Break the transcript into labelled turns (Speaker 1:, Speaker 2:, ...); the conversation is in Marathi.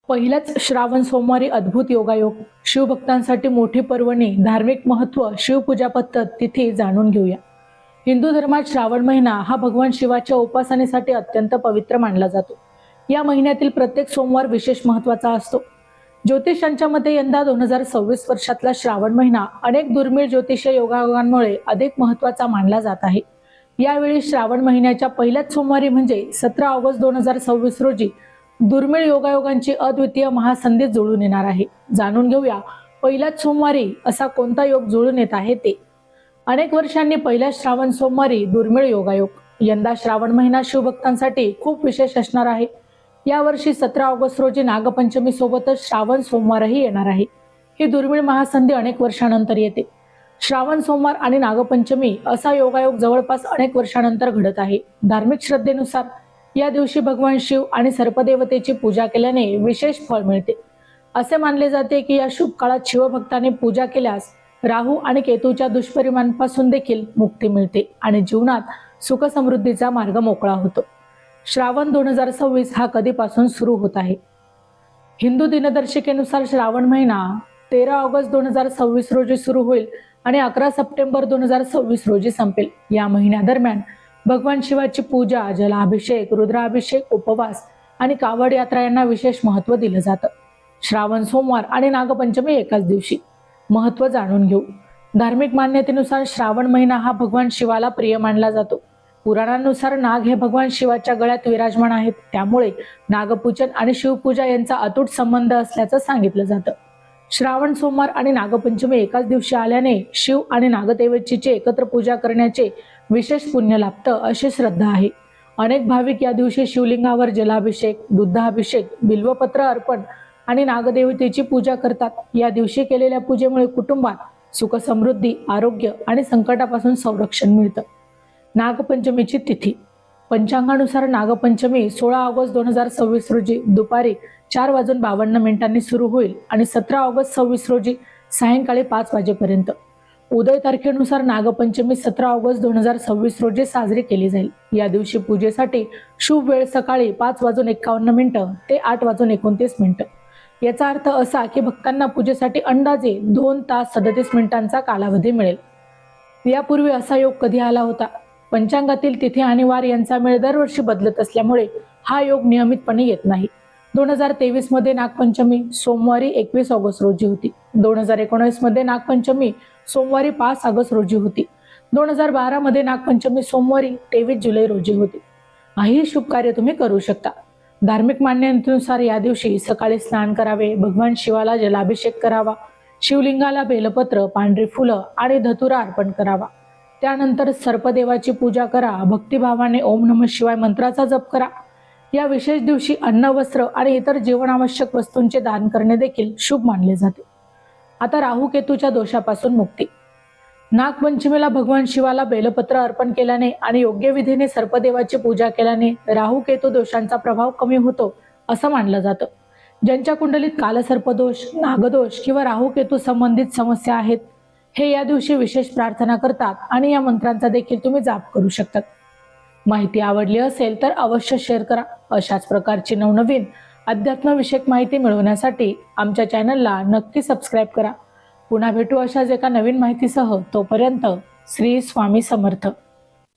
Speaker 1: पहिल्याच श्रावण सोमवारी अद्भुत योगायोग, शिवभक्तांसाठी मोठी पर्वणी, धार्मिक महत्त्व, शिवपूजा पद्धत तिथी जाणून घेऊया. हिंदू धर्मात श्रावण महिना हा भगवान शिवाच्या उपासनेसाठी अत्यंत पवित्र मानला जातो. या महिन्यातील प्रत्येक सोमवार विशेष महत्त्वाचा असतो. ज्योतिषांच्या मते यंदा 2026 वर्षातला श्रावण महिना अनेक दुर्मिळ ज्योतिषीय योगायोगांमुळे अधिक महत्त्वाचा मानला जात आहे. यावेळी श्रावण महिन्याच्या पहिल्याच सोमवारी म्हणजे 17 ऑगस्ट 2026 रोजी दुर्मिळ योगायोगांची अद्वितीय महासंधी जुळून येणार आहे. जाणून घेऊया पहिल्याच सोमवारी असा कोणता योग जुळून येत आहे ते. अनेक वर्षांनी पहिल्या श्रावण सोमवारी दुर्मिळ योगायोग. यंदा श्रावण महिना शिवभक्तांसाठी खूप विशेष असणार आहे. यावर्षी 17 ऑगस्ट रोजी नागपंचमी सोबतच श्रावण सोमवारही येणार आहे. ही दुर्मिळ महासंधी अनेक वर्षानंतर येते. श्रावण सोमवार आणि नागपंचमी असा योगायोग जवळपास अनेक वर्षानंतर घडत आहे. धार्मिक श्रद्धेनुसार या दिवशी भगवान शिव आणि सर्पदेवतेची पूजा केल्याने विशेष फळ मिळते. असे मानले जाते की या शुभ काळात शिवभक्तांनी पूजा केल्यास राहू आणि केतूच्या दुष्परिणामांपासून देखील मुक्ती मिळते आणि जीवनात सुख समृद्धीचा मार्ग मोकळा होतो. श्रावण 2026 हा कधीपासून सुरू होत आहे? हिंदू दिनदर्शिकेनुसार श्रावण महिना 13 ऑगस्ट 2026 रोजी सुरू होईल आणि 11 सप्टेंबर 2026 रोजी संपेल. या महिन्यादरम्यान भगवान शिवाची पूजा, जलाभिषेक, रुद्राभिषेक, उपवास आणि कावड यात्रा यांना विशेष महत्त्व दिलं जातं. श्रावण सोमवार आणि नागपंचमी एकाच दिवशी. महत्त्व जाणून घेऊ. धार्मिक मान्यतेनुसार श्रावण महिना हा भगवान शिवाला प्रिय मानला जातो. पुराणांनुसार नाग हे भगवान शिवाच्या गळ्यात विराजमान आहेत. त्यामुळे नागपूजन आणि शिवपूजा यांचा अतूट संबंध असल्याचं सांगितलं जातं. श्रावण सोमवार आणि नागपंचमी एकाच दिवशी आल्याने शिव आणि नागदेवतेची एकत्र पूजा करण्याचे विशेष पुण्य लाभतं अशी श्रद्धा आहे. अनेक भाविक या दिवशी शिवलिंगावर जलाभिषेक, दुग्धाभिषेक, बिल्वपत्र अर्पण आणि नागदेवतेची पूजा करतात. या दिवशी केलेल्या पूजेमुळे कुटुंबात सुख समृद्धी, आरोग्य आणि संकटापासून संरक्षण मिळतं. नागपंचमीची तिथी. पंचांगानुसार नागपंचमी 16 ऑगस्ट 2026 रोजी दुपारी 4:52 सुरू होईल आणि 17 ऑगस्ट 26 रोजी सायंकाळी 5 वाजेपर्यंत. उदय तारखेनुसार नागपंचमी 17 ऑगस्ट 2026 रोजी साजरी केली जाईल. या दिवशी पूजेसाठी शुभ वेळ सकाळी 5:51 ते 8:29. याचा अर्थ असा की भक्तांना पूजेसाठी अंदाजे 2 तास 37 मिनिटांचा कालावधी मिळेल. यापूर्वी असा योग कधी आला होता? पंचांगातील तिथी आणि वार यांचा मेळ दरवर्षी बदलत असल्यामुळे हा योग नियमितपणे येत नाही. 2023 मध्ये नागपंचमी सोमवारी 21 ऑगस्ट रोजी होती. 2019 मध्ये नागपंचमी सोमवारी 5 ऑगस्ट रोजी होती. 2012 मध्ये नागपंचमी सोमवारी 23 जुलै रोजी होती. ही शुभ कार्य तुम्ही करू शकता. धार्मिक मान्यतेनुसार या दिवशी सकाळी स्नान करावे, भगवान शिवाला जलाभिषेक करावा, शिवलिंगाला बेलपत्र, पांढरी फुलं आणि धतुरा अर्पण करावा. त्यानंतर सर्पदेवाची पूजा करा. भक्तिभावाने ओम नमः शिवाय मंत्राचा जप करा. या विशेष दिवशी अन्न, वस्त्र आणि इतर जीवनावश्यक वस्तूंचे दान करणे देखील शुभ मानले जाते. आता राहू केतूच्या दोषापासून मुक्ती. नागपंचमीला भगवान शिवाला बेलपत्र अर्पण केल्याने आणि योग्य विधीने सर्पदेवाची पूजा केल्याने राहू केतू दोषांचा प्रभाव कमी होतो असं मानलं जातं. ज्यांच्या कुंडलीत कालसर्पदोष, नागदोष किंवा राहू केतू संबंधित समस्या आहेत, हे या दिवशी विशेष प्रार्थना करतात आणि या मंत्रांचा देखील तुम्ही जाप करू शकतात. माहिती आवडली असेल तर अवश्य शेअर करा. अशाच प्रकारची नवनवीन अध्यात्मविषयक माहिती मिळवण्यासाठी आमच्या चॅनलला नक्की सबस्क्राईब करा. पुन्हा भेटू अशाच एका नवीन माहितीसह. तोपर्यंत श्री स्वामी समर्थ.